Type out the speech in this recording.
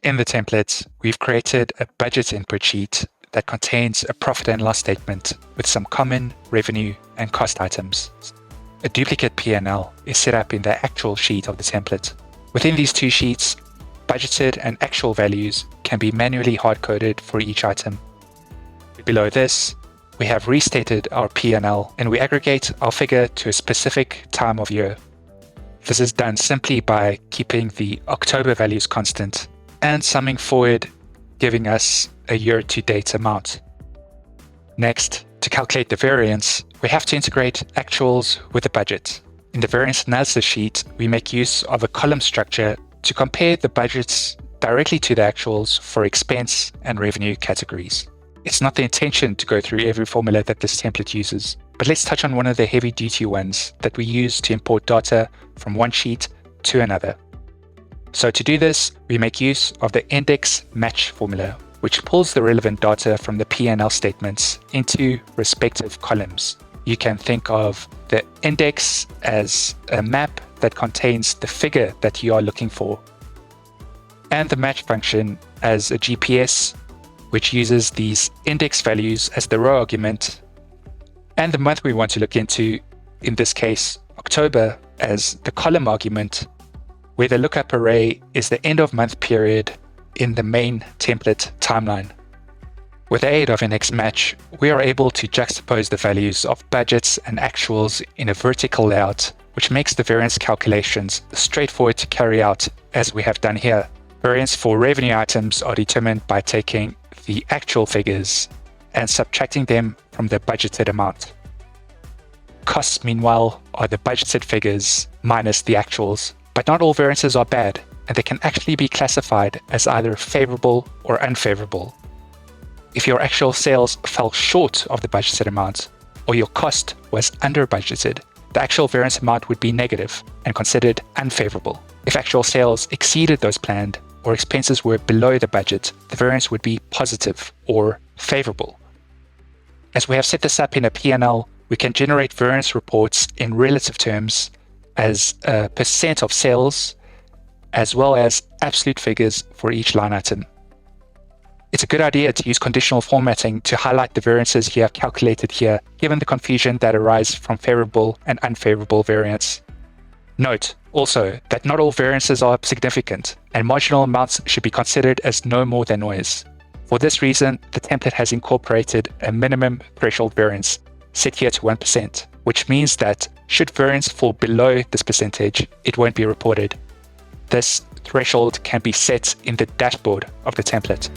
In the template, we've created a budget input sheet that contains a profit and loss statement with some common revenue and cost items. A duplicate P&L is set up in the actual sheet of the template. Within these two sheets, budgeted and actual values can be manually hard-coded for each item. Below this, we have restated our P&L and we aggregate our figure to a specific time of year. This is done simply by keeping the October values constant and summing forward, giving us a year-to-date amount. Next, to calculate the variance, we have to integrate actuals with the budget. In the variance analysis sheet, we make use of a column structure to compare the budgets directly to the actuals for expense and revenue categories. It's not the intention to go through every formula that this template uses, but let's touch on one of the heavy-duty ones that we use to import data from one sheet to another. So to do this, we make use of the index match formula, which pulls the relevant data from the P&L statements into respective columns. You can think of the index as a map that contains the figure that you are looking for, and the match function as a GPS, which uses these index values as the row argument, and the month we want to look into, in this case, October, as the column argument, where the lookup array is the end of month period in the main template timeline. With the aid of index match, we are able to juxtapose the values of budgets and actuals in a vertical layout, which makes the variance calculations straightforward to carry out, as we have done here. Variance for revenue items are determined by taking the actual figures and subtracting them from the budgeted amount. Costs, meanwhile, are the budgeted figures minus the actuals. But not all variances are bad, and they can actually be classified as either favorable or unfavorable. If your actual sales fell short of the budgeted amount, or your cost was under budgeted, the actual variance amount would be negative and considered unfavorable. If actual sales exceeded those planned, or expenses were below the budget, the variance would be positive or favorable. As we have set this up in a P&L, we can generate variance reports in relative terms as a percent of sales, as well as absolute figures for each line item. It's a good idea to use conditional formatting to highlight the variances you have calculated here, given the confusion that arises from favorable and unfavorable variance. Note also that not all variances are significant, and marginal amounts should be considered as no more than noise. For this reason, the template has incorporated a minimum threshold variance, set here to 1%, which means that should variance fall below this percentage, it won't be reported. This threshold can be set in the dashboard of the template.